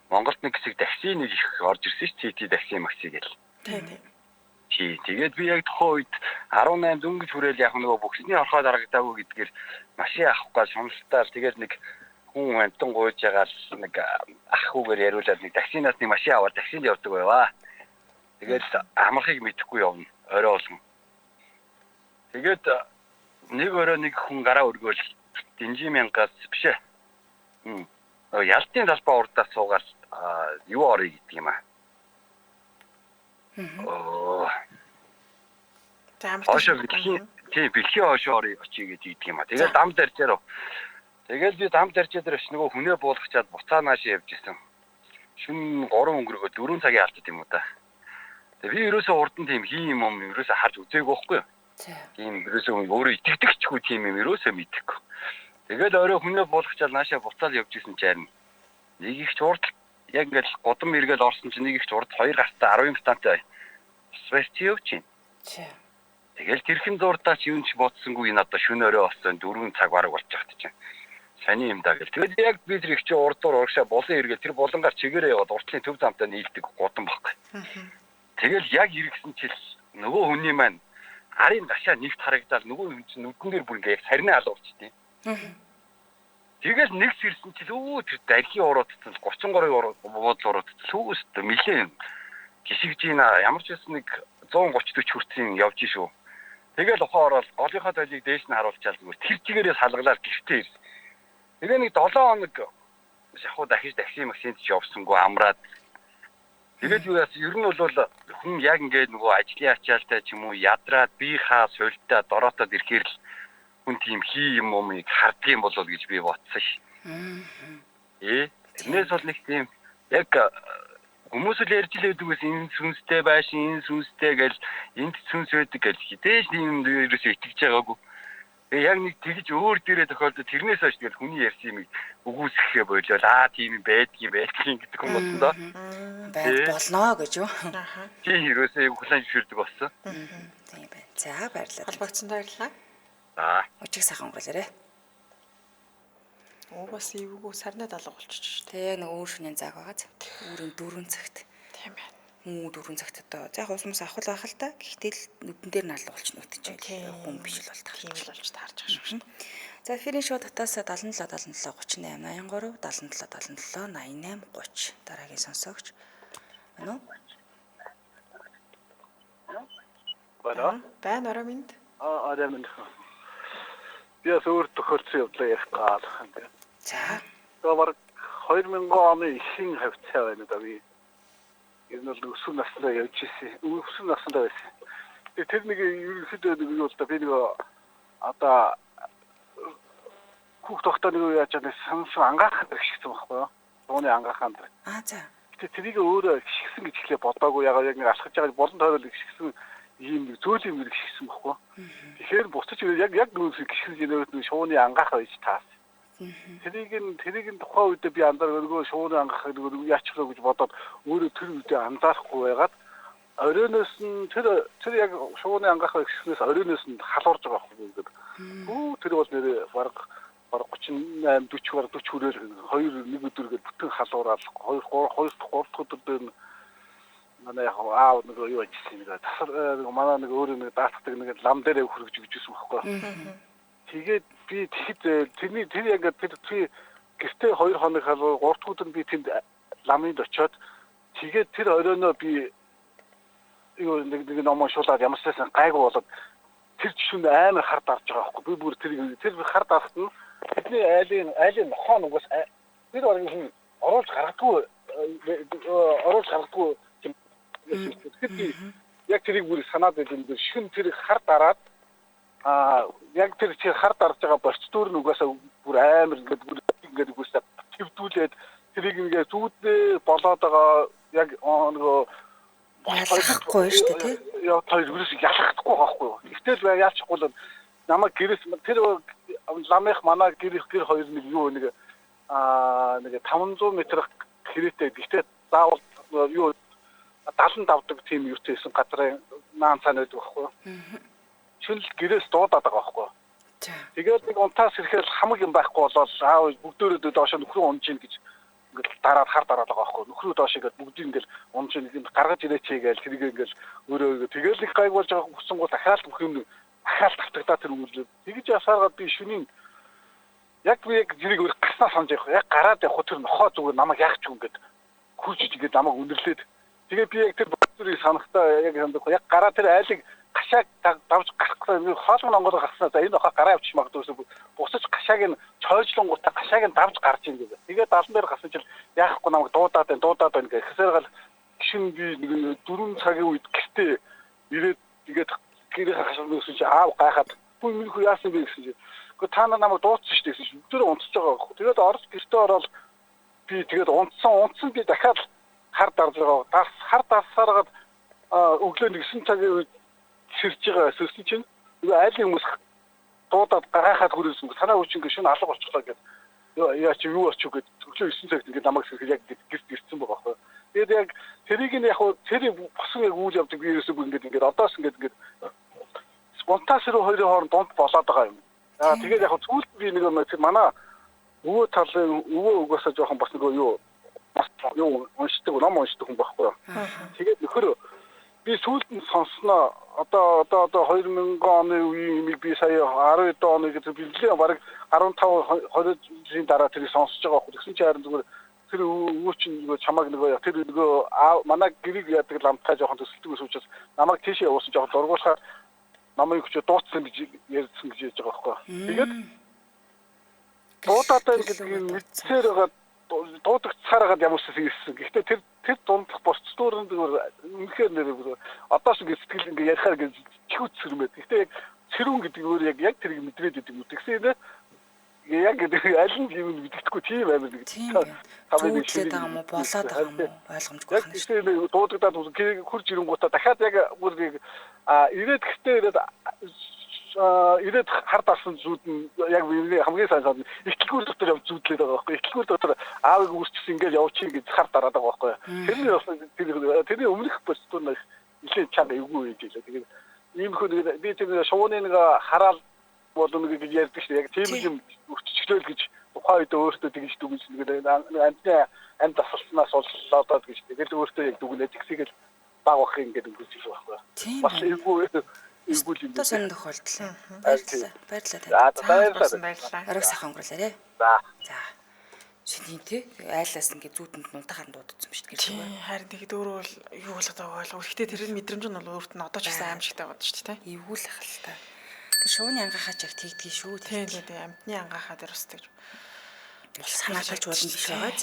Монголд нэг хэсэг такси нэг их орж ирсэн ш CT такси макси гэл. Тий. Тэгээд би яг тухайн үед 18 дөнгөж хүрээл яг нөгөө бүхсний орхоо дарагдаагүй гэдгээр машин авахгүй шуналтаар тэгээд нэг хүн амтан гуйж байгаа л нэг ах хүүгээр яриулаад нэг таксинаас нэг машин аваад таксинд явдаг байваа. Тэгээд амархыг мэдэхгүй явна орой болгон. Тэгээд нэг орой нэг хүн гараа өргөөл Динжимянгаас биш ээ. Ялтын талбай урдаас суугаад юу орё гэдэг юм аа. Хошоо бэлхийн хошоо орё очие гэдэг юм аа. Тэгээд дам даржаар. Тэгэл би дам даржаа дээр нөгөө хүнээ буулгачаад буцаа нааш явж исэн. Шүн 3 өнгөрөөгөө 4 цагийн алдаад юм уу та. Тэгээ би ерөөсөө урд нь тийм хийм юм ерөөсөө харж үзээгүй байхгүй юу? Тийм ерөөсөө өөрөө итгэдэгчгүй тийм юм ерөөсөө мэдэхгүй. Тэгэл орой хүнээ буулгачаад наашаа буцаал явж исэн чинь нэг их урд яг ингээд годом эргээл орсон чинь нэг их урд 2 гартаа 10 стантай спортив чинь. Тэгэл тэрхэн зурдаа ч юу ч бодсонгүй энэ одоо шөнө орой болсон 4 цаг бараг болж байгаа чинь. Саний юм даа гэл. Тэгэл яг би тэр их чи урдуур урагшаа болон эргээл тэр болонгаар чигээрээ яваад уртлын төв замтаа нийлдэг годом байхгүй. Тэгэл яг иргсэн чил нөгөө хүний маань арын гашаа нэгт харагдаад нөгөө хүн чинь нүдэн дээр бүр ингээд сарнаа алуурчдیں۔ Тэгэл нэгс ирсэн чил тэр дархийн уруудсан 33 буудлын уруудсан сүүст мэлээ гიშгэж ийна ямар ч байсан нэг 130 40 хүртсэн явж шүү. Тэгэл ухаан ороод голынхаа толийг дээш нь харуулчаал зүгээр тэр чигээрээс халгалаад гихтээ ирсэн. Тэгээ нэг 7 хоног шахуу дахиж такси максинд ч явсангүй амраад. Тэгээд юу яасан ер нь бол хүн яг ингээд нөгөө ажлын ачаалтай ч юм уу ядраад би хаа султаа дороотод ирэхээр л хүн тийм хий юм умыг харддаг юм болов гэж би бодсон ш. Тэрнээс бол нэг тийм яг хүмүүс л ярьж л байдаг ус энэ сүнстэй байшин энэ сүнстэй гэл энд сүнс байдаг гэл хідээж тийм ерөөсөө итгэж байгаагүй. Тэгээ яг нэг тэгж өөр дээрээ тохиолдод тэрнээс хойш тэгэл хүний ярьсан юм үгүйсэхээ болоо тийм байдгийн гэдэг юм болсон доо. Байд болно гэж юу? Тийм ерөөсөө хүлэн зөвшөөрдөг болсон. Тийм байна. За баярлалаа. Холбогдсон баярлалаа. Өчиг сайхан өнгөрүүлээрэ. Бас эвгүй сарнаа 70 болчих шүү дээ. Нэг өөр шөнийн цаг байгааз. Өөрийн 4 цагт. Тийм байна. 4 цагт одоо за яг усмас авах байх л та. Гэхдээ л нүдэн дээр нь алга болчихно үтэж. Хүн биш л бол та. Тийм л болж таарч байгаа шүү. За эфирийн шоу дотоос 77 77 38 83 77 77 88 30 дараагийн сонсогч. Ano? Байна орой минь. Орой минь. Би өөр тохиолдсон явдлаа ярих гал. За. Тэгээд 2000 оны ихэнх хавцаа байна да би. Энэ бол өсвөр насндаа явж ирсэн. Өсвөр насндаа байсан. Тэр нэг ерөнхийдөө нэг юу л да би нэг одоо хүүхд тогтоо нэг яаж яа сансан ангаахад гიშгсэн байхгүй юу? Тооны ангааханд. За. Гэтэ тэрийг өөрөө гიშгсэн гэж хэлээ бодоогүй яг нэг алхаж байгаа болон тойрол гიშгсэн ийм нэг зөөлөн мөр гიშгсэн байхгүй юу? Тэгэхээр буцаж яг нүүс гიშгэн жинөөд нэг шууны ангаахаа гэж таас. Тэрийг нь тухайн үед би анзаар нөгөө шууны ангаахыг нөгөө яачихлаа гэж бодоод өөрөө тэр үедээ анзаарахгүй байгаад оройноос нь тэр яг шууны ангаахаа гიშгснээс оройноос нь халуурж байгаа байхгүй юу? Тэр бол нэр бараг 38 40 хүрээр нэг өдөр гээд бүтэн халуураад 2 3 өдөр дээр манай яг аав нэг юу ажилласан нэг тасар манай нэг өөрөө нэг даатдаг нэг лам дээрээ хөргөж өгчсэн байхгүй. Тэгээд би тэрний тэр яг тэр гэртээ 2 хоног халуур 3 дахь өдөр би тэнд ламынд очиод тэгээд тэр оройноо би юу нэг номоо шуулаад ямарсаас гайгүй болоод тэр жишүүнд амар хар дарж байгаа байхгүй. Би бүр тэр хар дарахт нь бидний айлын нохоо нугас бид барыг хүн оруулж гаргадгүй яг тэрийг бүр санаад байл энэ шин тэр хар дараад яг тэр хар дарж байгаа процедур нь угаасаа бүр амар ингээд үгүйсээ твдүүлээд тэрийг ингээд зүудээ болоод байгаа яг нөгөө ялахгүй шүү дээ тий. Яа тэр юус ялахгүй байхгүй юу. Гэтэл яалчихгүй л намайг гэрээс тэр ламынх манай гэр хоёр нэг юу нэг 500 м хэрэттэй. Гэхдээ заавал юу 70 давдаг тийм юутэйсэн газрын наан цаана байдаг байхгүй юу. Шүнл гэрээс дуудаад байгаа байхгүй юу. Тэгээд нэг унтаас ирэхэд хамаг юм байхгүй болоод аав бүгдөө доошоо нөхрөө унж ийн гэж ингээд дараад хар дараад байгаа байхгүй юу. Нөхрөө доошоо ингээд бүгдийг ингээд унж ийн гаргаж ирээч гээл тэрийг ингээд өөрөө тэгэл их гайг болж байгаа хүсэн гол дахиад бүх юм дахиад тавтагдаад тэр үйл тэгж ясааргаад би шүнийн яг зэрэг өөр гаснаа санаж явах яг гараад явах тэр нохоо зүгээр намайг яах ч юм ингээд хурж ингээд намайг үнэрлээд тэгээ би яг тэр бүхнийг санахтаа яг хандах яг гараа тэр айлыг гашааг давж гарахгүй хоолмон онгоор гарснаа за энэ нохоо гараа явчих магадгүй буцаж гашааг нь чойжлонгуудаа гашааг нь давж гарч ийн гэдэг тэгээ даалан дээр гасан чил яахгүй намайг дуудаад байна гэх хэсээргал гişин би нэг 4 цагийн үед гэртээ ирээд тэгээд гэрээ хашааг нүсэж аав гайхаад бүх минийхүү яасан бэ гэсэн чинь гэхдээ та намайг дуудсан шүү дээ гэсэн өдөр унтж байгаа байхгүй тэгээд орж гэртээ ороод би тэгээд унтсан би дахиад хар дарж байгаа хар дарсараад өглөө 9 цагийн үед сэрж байгаа эсвэл чинь айлын хүмүүс дуудаад гайхаад хүрээсэн санаа хүчин гэж шин алга болчихлоо гэдэг яа чи юу болчих гээд өглөө 9 цагт ингээд намайг сэрхэл яг гэрт ирсэн байгаа байхгүй тэгээд яг тэрийг нь яг тэр босон яг үйл явдаг би ерөөсөө ингээд одоос ингээд спонтанс руу хоёрын хооронд дунд болоод байгаа юм. Тэгээд яг зүйлд би нэг манай өвөө талын өвөө угаасаа жоохон бас нэг юу уншдаг ном уншдаг хүн байхгүй. Тэгээд нөхөр би сүүлд нь сонсноо одоо 2000 оны үеийн би сая 12 оны гэдэг библиэ бараг 15 20 жилийн дараа тэрийг сонсож байгаа хөө. Тэгсэн чинь харин зүгээр тэр өвөө чинь нөгөө чамаг нөгөө тэр нөгөө манай гэрийг яадаг ламтаа жоохон төсөлдөг ус учраас намайг тийшээ явуулсан жоохон дургуулахаар намайг ч дууцсан гэж ярьсан гэж яаж байгаа байхгүй. Тэгээд дуудаад гэдэг мэдсээр байгаа дуудагцаараад ямарсаас ирсэн. Гэхдээ тэр дундах процедурын үнэхээр нэр одоос ингэ сэтгэл ингэ ярихаар ингэ чихүүц сэрмээд. Гэхдээ яг цэрүүн гэдэг өөр яг тэрийг мэдрээд идэв үү. Тэгсэн яг аль нь юм мэддэхгүй тийм амар нэг. Зүудлээд байгаа юм уу, болоод байгаа юм уу ойлгомжгүй байна. Тэгэхээр дуудагдаад хурж ирэнгуутаа дахиад яг бүр ирээд гэхдээ ирээд хар дарсан зүүд нь яг хамгийн сайн санд ихтлгүүр дотор явж зүүдлээд байгаа байхгүй. Ихтлгүүр дотор аавыг үүсчихсэн ингээл явчих гэж хар дараад байгаа байхгүй. Тэрний өмнөх процедур нь нэлээд чанга эвгүй байж илээ. Тэгээд иймэрхүү би тэр шууны нэг хараал болон нэг гэж ярьдаг шүү. Яг тийм юм өччлөөл гэж тухайн үед өөртөө тэгж дүгнэж нэг амт асуултнаас оллоод гэж тэгэл өөртөө яг дүгнээд тэгсгээл баг бах ингээд өнгөрч байгаа байхгүй. Бас эвгүй Та сонир тохиолдол. Баярлалаа. Баярлалаа. Орой сайхан өнгөрүүлээрэ. За. Шиний тий айлаас ингээд зүүдэнд нунтахаар дуудсан биш гэж байна. Харин тэгэд өөрөө бол юу болоод байгааг ойлгоо. Гэхдээ тэр мэдрэмж нь бол өөрт нь одоо ч гэсэн аимшигтай байгаа шүү дээ. Эвгүй л ахалтай. Тэр шууны ангаахаа ч яг тэгдгийг шүү. Тийм амтны ангаахаа дээр устдаг. Санааталж болно биш байгаа.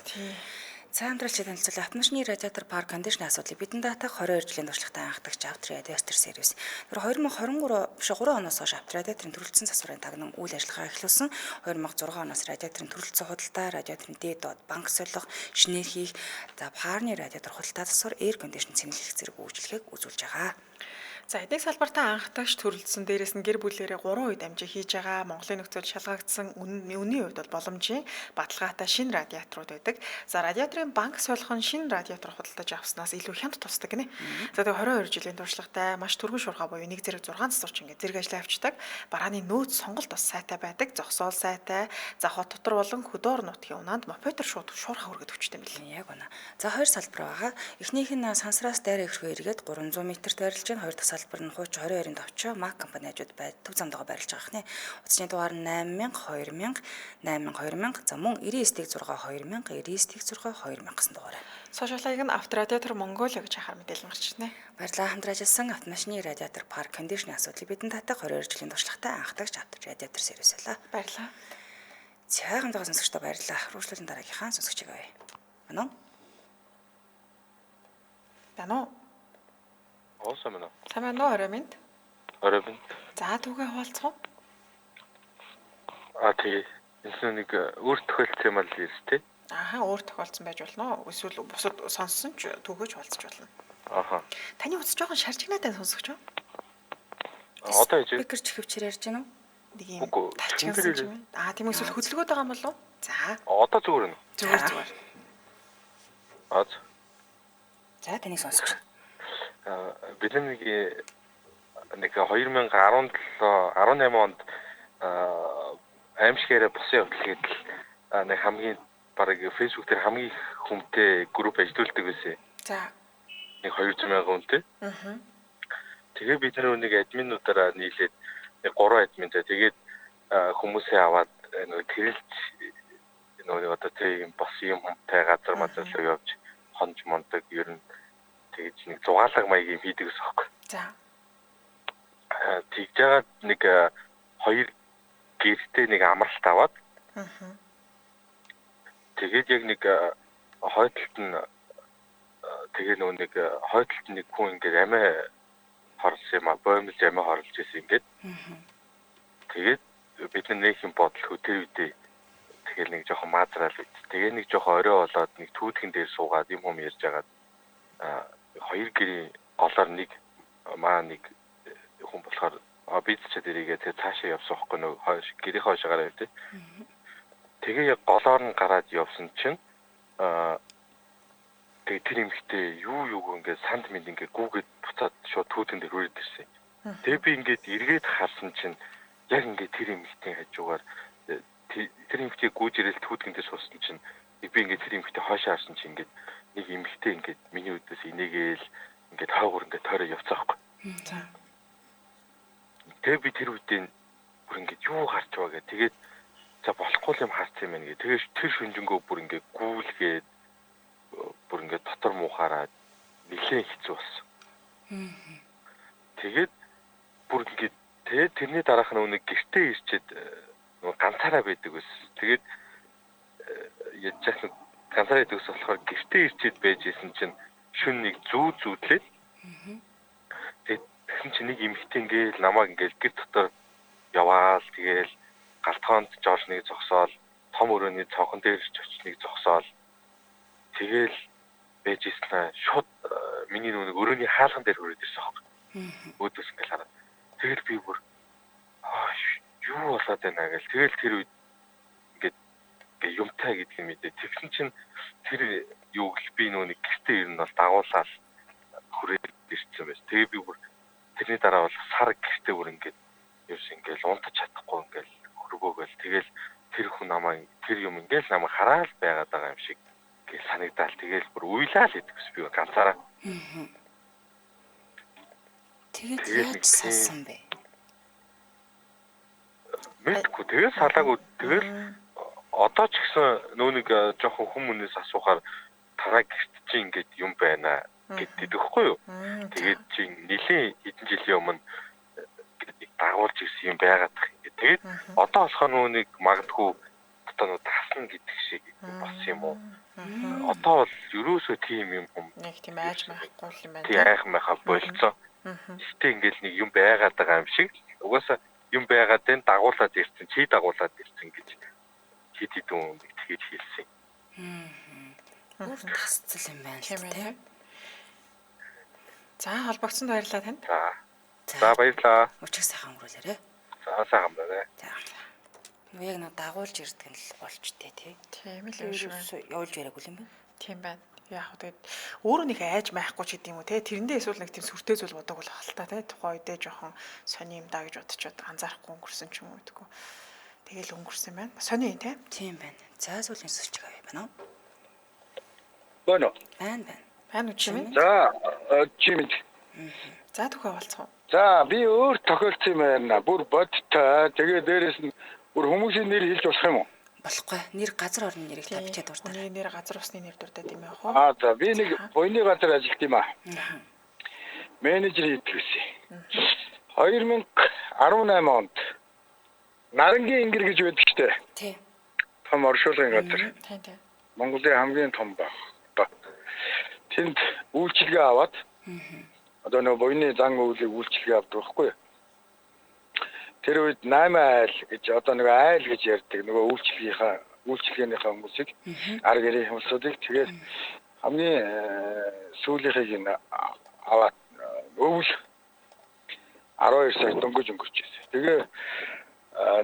Сайн амтралчид танилцуулан автомашины радиатор парк кондишны асуудлыг бидэн датах 22 жилийн туршлагатай анхдагч Авто радиатор сервис. Тэр 2023 биш 3 оноос хойш Авто радиаторын төрөлцсөн засварын тагнан үйл ажиллагаа эхлүүлсэн. 2006 оноос радиаторын төрөлцсөн худалдаа, радиаторын дээд доод, банк солих, шинээр хийх, за парны радиатор худалдаа засвар, эйр кондишн цэнгэлэх зэрэг үйлчлэгийг үзүүлж байгаа. За эдгээр салбартаа анхдагч төрөлдсөн дээрээс нь гэр бүлээрээ 3 үед амжиг хийж байгаа. Монголын нөхцөл шалгагдсан үнийн хувьд бол боломжийн баталгаатай шинэ радиаторууд байдаг. За радиаторын банк солихын шинэ радиатор худалдаж авснаас илүү хямд тусдаг гинэ. За тэгээ 22 жилийн туршлагатай маш түргэн шуурга буюу нэг зэрэг 6 засварч ингээд зэрэг ажиллаа авчдаг. Барааны нөөц сонголт бас сайтай байдаг. Зогсоол сайтай. За хот дотор болон хөдөө нутгийн унаанд мопедер шууд шуурга хүргээд өчтэй мэл. Яг үнэ. За хоёр салбар байгаа. Эхнийх нь сансраас дайраа ихрхөө эргээд 300 м дайрлаж байна. Хоёр дахь салбар нь хууч 22-ын товчоо Mac компани хажууд төв замдгаа байрлаж байгаа хнэ. Утасны дугаар нь 8000, 2000, 8000, 2000. За мөн 99-6 2000, 99-6 2000 гэсэн дугаараа. Сошиалайг нь Авторадиатор Монголиа гэж хахаар мэдээлэл гарч ирнэ. Баярлалаа хамт ажилласан автомашины радиатор парк кондишны асуудлыг бидэн татах 22 жилийн туршлагатай анхдагч Авторадиатор сервис байлаа. Баярлалаа. Цайхан дагаас сонсогчдоо баярлалаа. Хөрвүүлэн дараагийнхаа сонсогчийг авъя. Манай Бано. Оосон мөн. Сайн байна уу орой минь? Орой минь. За түүгээ хуваалцах уу? Тэгээ. Энэ нэг өөр тохиолдсон юм аа л ирс тээ. Ааха өөр тохиолдсон байж болно уу? Эсвэл бусад сонссон ч түүгэж хуваалцаж болно. Ааха. Таны утас жоохон шаржигнаатай сонсогч юу? Одоо яж спикер чихвчээр ярьж байна уу? Нэг юм Үгүй, талчгсан юм. Тийм эсвэл хөдөлгөөд байгаа юм болов уу? За. одоо зүгээр нь. Зүгээр. Аа. За таныг сонсогч. Бид нэг 2017 18 онд аимшигээрээ босон явдал гэдэг нэг хамгийн бараг фэйсбүүк дээр хамгийн их хүмтэй групп ажилладаг байсан. За. Нэг 200 мянган хүнтэй. Аа. Тэгээ бид нэг админуудаараа нийлээд нэг 3 админтай тэгээд хүмүүсээ аваад нэг тэрэлж нэг одоо тийм бос юм хүмтэй газар мазал руу явж хонж мондог ер нь тэгж нэг зугаалга маягийн хийдэг ус аахгүй. За. Тэгж жагаад нэг 2 гэртээ нэг амралт аваад. Аа. Тэгээд яг нэг хойдолт нь тэгээ нэг хойдолт нэг хүн ингээд амиа хорлсон юм а боомж амиа хорлож ирсэн ингээд. Тэгээд бид нэг юм бодол хөтөр үдээ тэгэл нэг жоохон маазраал байд. Тэгээ нэг жоохон орой болоод нэг түүтгэн дээр суугаад юм ярьж агаад 2 гэрийн голоор нэг хүн болохоор бид ч дээрийгээ тэг цаашаа явсан байхгүй нөө гэрийн хойшоогаараа явдээ. Тэгээ яг голоор нь гараад явсан чинь тэгээ тэр эмхтэй юу ингээд санд минь ингээд гүүгээд буцаад шууд түүтгэн дээр хүрээд ирсэн. Тэгээ би ингээд эргээд харсан чинь яг ингээд тэр эмхтийн хажуугаар тэр эмхтэй гүйж ирэл түүтгэн дээр суусан чинь би ингээд тэр эмхтэй хойшоо харсан чинь ингээд нэг эмхтэй ингээд миний үдээс инээгээл ингээд хойгоор ингээд тойроо явцаахгүй. За. Тэгээ би тэр үедээ бүр ингээд юу харж байгаа гэх. Тэгээд за болохгүй юм харсан юм байна гэ. Тэгээд тэр шүнжэнгөө бүр ингээд гүйлгээд бүр ингээд дотор муухаараад нэлээд хэцүү болсон. Тэгээд бүр ингээд тэрний дараах нь нэг гэртээ ирчээд ганцаараа байдаг ус. Тэгээд яж чах ганцаараа байдаг ус болохоор гэртээ ирчээд байж исэн чинь шүн нэг зүүдлээд. Тэгээд тэгсэн чинь нэг эмхтэй ингээл намайг ингээл гэр дотор яваал тэгээл галтгоонд жорж нэг зогсоол том өрөөний цонхон дээр очныг зогсоол тэгээл байж исэн шууд миний нэг өрөөний хаалган дээр хүрээд ирсэн аах. Өөдөөс ингээл хараад тэгэл би бүр юу болоод байна гэл тэгэл тэр үед ингээд юмтай гэдэг юм мэдээ. Тэгсэн чинь тэр юу гэл би нэг гэртээ ирнэ бол дагуулаад хүрээд ирсэн байж. Тэгээ би бүр тэрний дараа бол сар гэртээ бүр ингээд ерөөс ингээл унтаж чадахгүй ингээл хөргөөгөл тэгэл тэр хүн намайг тэр юм ингээл намайг хараад байгаад байгаа юм шиг гэл санагдаал тэгэл бүр уйлаа л гэдэгс би ганцаараа. Тэгээд яаж салсан бэ? Мэдгүй тэгэл салаагүй тэгэл одоо ч гэсэн нөө нэг жоохон хүмүүнээс асуухаар тараа гэрт чи ингээд юм байна гэдэг тэгэхгүй юу. Тэгээд чи нэлийн хэдэн жилийн өмнө дагуулж ирсэн юм байгаад тах. Тэгээд одоо болохоор нөө нэг магадгүй одоо нөө тас тусална гэдэг шиг бас юм уу. Одоо бол ерөөсөө тийм юм хүм. Нэг тийм айж байхгүй юм байна. Тий айхмайхаа болцоо. Гэтэ ингээл нэг юм байгаад байгаа юм шиг. Угаасаа юм байгаад энэ дагуулад ирсэн, чи дагуулад ирсэн гэж хэд хэдэн нэг тэгэж хэлсэн. Бүр тасцал юм байна Тийм л ээ. За холбогдсонд баярлалаа танд. За баярлаа. Өчиг сайхан өнгөрүүлээрэ. За сайхан байна. За. Яг нэг дагуулж ирдэг нь л болж тээ тий. Тийм л юм шиг. Явуулж яриаггүй юм байна. Тийм байна. Яг хөө тэгээд өөрөө нэг айж майхгүй ч гэдэг юм уу те тэрэндээ эсвэл нэг тийм сүртэй зүйл бодог бол хальтаа те тухайн үедээ жоохон сони юм даа гэж бодчиход анзаарахгүй өнгөрсөн ч юм уу гэдэггүй. Тэгэл өнгөрсөн байна. Сони те. Тийм байна. За сүүлийн сүлж байгаа байна уу? Боно. Байна. Байна уу чимээ? За чимэд. За түүхээ болцгоо. За би өөр тохиолдсон юм байна. Бүр бодтой. Тэгээ дээрэс нь бүр хүмүүсийн нэр хэлж болох юм уу? Болохгүй. Нэр газар орны нэрийг та бичээд дуртай. Хүний нэр газар усны нэр дуртай юм яах вэ? За би нэг буйны газар ажиллаж юм аа. Менежер хийдэг байсан. 2018 онд Нарангийн ингэр гэж байдаг ч дээ. Тий. Том оршуулгын газар. Тийм. Монголын хамгийн том баг. Тэнд үйлчилгээ аваад одоо нэг буйны зан үйлийг үйлчилгээ авдаг байхгүй юу? Тэр үед 8 айл гэж одоо нэг айл гэж ярьдаг нөгөө үйлчилгээнийхээ хүмүүсийг ар гэрийн хүмүүсүүдийг тэгээд хамгийн сүүлийнхийг аваад өвөл 12 сая дөнгөж өнгөрчихсэн. Тэгээ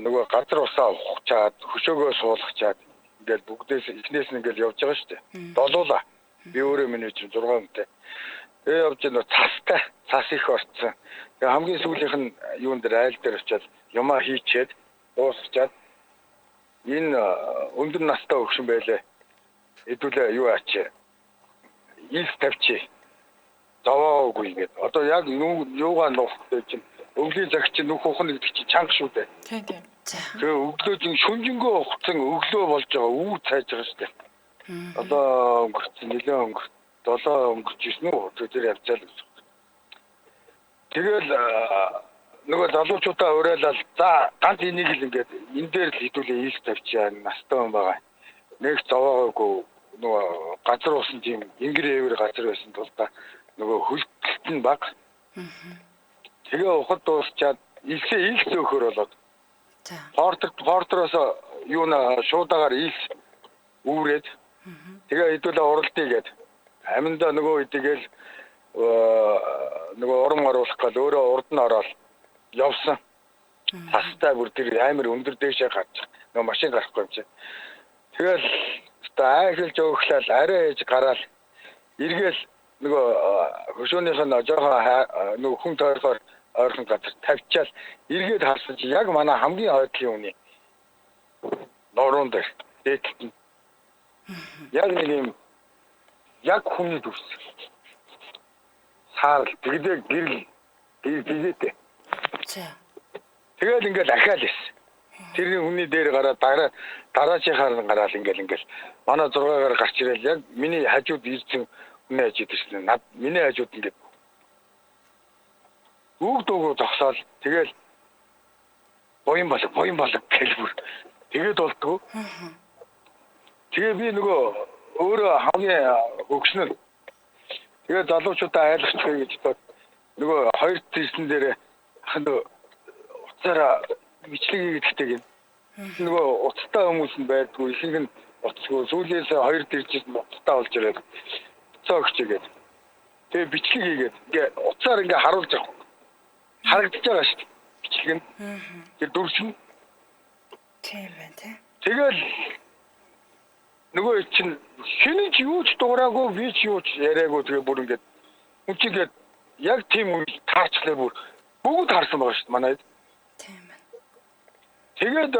нөгөө газар усаа ухчаад хөшөөгөө суулгачаад ингээл бүгдээс эхнээс нь ингээл явж байгаа шүү дээ. Долуула. Би өөрөө менежер 6 хүнтэй. Тэгээ явж нөө цас их орцсон. Тэгээ хамгийн сүүлийнх нь юун дээр айл дээр очиад юмаа хийчээд дуусчаад энэ өндөр настай хөгшин байлээ. Хэдүүлээ юу аач. Их тавьчих. Заваагүй ингээд. Одоо яг юугаа нухтай чинь өвлийн цагт чинь нүх ухна гэдэг чинь чанга шүү дээ. Тийм. Тэгээ өглөө чинь шүнжэнгөө ухсан өглөө болж байгаа үү цайж байгаа шүү дээ. Одоо өнгөрсөн нэлээд өнгөрсөн 7 өнгөрчихсэн үү тэр явцал гэсэн. Тэгэл нөгөө залуучуудаа уриалал за ганц энийг л ингээд энэ дээр л хэдүүлээ ийх тавьчаа настай хүн байгаа. Нэг зовоогоогүй нөгөө газар усан тийм ингэр эвэр газар байсан тул та нөгөө хөлтөлт нь баг. Тэгээ ухад дуусчаад илсээ их зөөхөр болоод. За. Портроос юуна шуудагаар их үүрээд тэгээ хэдүүлээ уралдъя гээд аминда нөгөө идэгээл нөгөө урам оруулах гал өөрөө урд нь ороод явсан. Тастай бүр тэр амар өндөр дэшээ гарч нөгөө машин гарахгүй юм чи. Тэгэл айхэлж өөхлөөл арай ээж гараал эргээл нөгөө хөшөөнийх нь жоохон нөгөө хүн тойрохоор ойрхон газар тавьчаал эргээд харсан чи яг манай хамгийн хойдлын үний нуруунд дээр дээдэлт. Яг нэг юм яг хүний дүрс. Саарл тэгдэг гэрэл бигээтэй. За. Тэгэл ингээл ахаал байсан. Тэрний хүний дээр гараад дараачихаар гараал ингээл манай 6-аар гарч ирэл яг миний хажууд ирсэн хүний хажууд ирсэн. Над миний хажууд ингээд үгдөгөө зогсоол тэгэл боён болог гэлбэр тэгээд болтгоо. Тэгээ би нөгөө өөрөө хамгийн өгснөр тэгээ залуучуудаа айлгах гэж бод нөгөө хоёр тийсэн дээр нөгөө уцаараа бичлэг хийгддэг юм. Нөгөө уцтай хүмүүс нь байдгүй ихэнх нь уцгүй сүүлээс хоёр дэржсэн уцтай болж ирээд уцаа өгчээгээд тэгээ бичлэг хийгээд ингээ уцаар ингээ харуулж байгаа. Харагдаж байгаа шүү дээ. Бичлэг нь. Тэр дүрсэн. Тийм байна тий. Тэгэл нөгөө чинь шинэ ч юу ч дуураагүй би ч юу ч яриаггүй тэгээ бүр ингээд үнчигээд яг тийм үйл таарчлаа бүр бүгд харсан байгаа шүү дээ манайд. Тийм байна. Тэгээд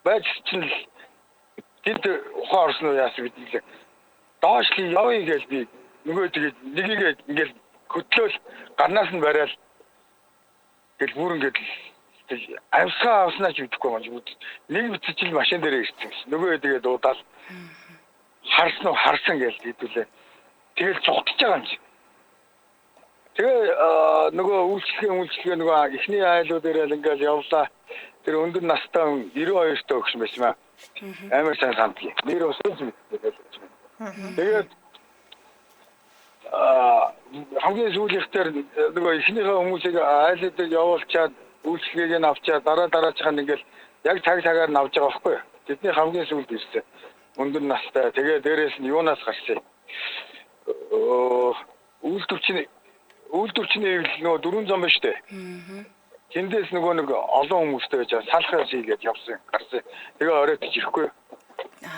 байж чинь тэд ухаан орсон уу яасан гэдэг л доош ли явъя гэж би нөгөө тэгээд нэгийг ингээд хөтлөөл гарнаас нь барайл тэгэл бүр ингээд авсгаа авснаа ч үдэхгүй маань нэг бицчил машин дээр ирсэн гэсэн. Нөгөө тэгээд дуудаал харсан гэж хэдүүлээ. Тэгэл цугтж байгаа юм чи. Тэгээ нөгөө үйлчлэгээ нөгөө эхний айлууд дээр л ингээд явлаа. тэр өндөр настай хүн 92 дэх өгч байсан маа. Амар сайн сандгийн. Нэр өсөж мэдээ. Тэгээд хамгийн сүүлийнхтэр нөгөө эхнийхээ хүмүүсийг айлуудыг явуулчаад үйлчлэгийг нь авчаад дараачихаа ингээл яг цагаар нь авч байгаа байхгүй юу? Тэдний хамгийн сүүлд ирсэн. Өндөр настай. Тэгээ дээрээс нь юунаас гарсан? Үйлдвэрчний нөгөө 400 байна шүү дээ. Тэндээс нөгөө нэг олон хүмүүстэй байж салхаас хийгээд явсан гарсан. Тэгээ оройтж ирэхгүй.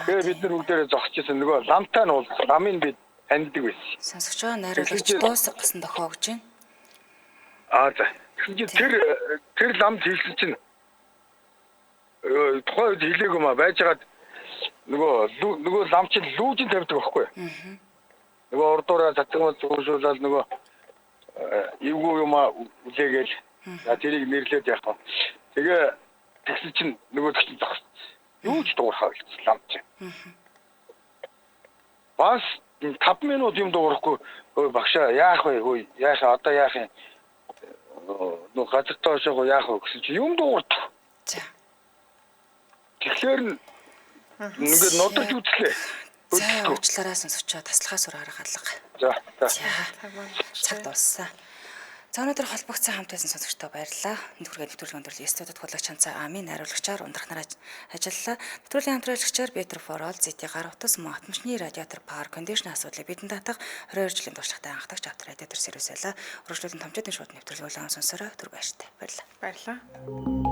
Тэгээ бид нар бүгдээрээ зогсчихсон. Нөгөө ламтай нь уулзсан. Ламын бид таньдаг байсан. Сонсогч байгаа найруулагч дуусгасан тохиогж байна. За. Тэр ламд хийсэн чинь тухайд хэлээгүй маа байжгаад нөгөө лам чинь лүүжин тавьдаг байхгүй. Нөгөө урдуураа цацгамал зуршуулаад нөгөө эвгүй юм үлээгээл тэрийг нэрлээд яах вэ? Тэгээ тэгсэн чинь нөгөө чинь зогс. Юу ч дуурхаа гэсэн лам чинь. Бас 5 минут юм дуурахгүй багшаа яах вэ хөөе яахаа одоо яах юм нөгөө газар тоошоо яах вэ гэсэн чи юм дуурдаг. За. Тэгэхээр ингээд нодож үзлээ. За уучлаарай сонсогчоо таслахаас өөр арга алга. За. Цаг дууссан. За өнөөдөр холбогдсон хамт байсан сонсогчдоо баярлалаа. Нэвтрүүлгийн нэвтрүүлгийн өндөрлөлийн студид хөтлөгч Чанцаа Амийн найруулагчаар ундрахнаар ажиллалаа. Нэвтрүүлгийн хамтраалагчаар Better for All зэти гар утас Матмшны радиатор пар кондишн асуудлыг бидэнд татах 22 жилийн туршлагатай анхдагч автор радиатор сервисэлээ. Өргөжлөлтөнд томчуудын шууд нэвтрүүлэг болгон сонсороо түр баяртай. Баярлалаа. Баярлалаа.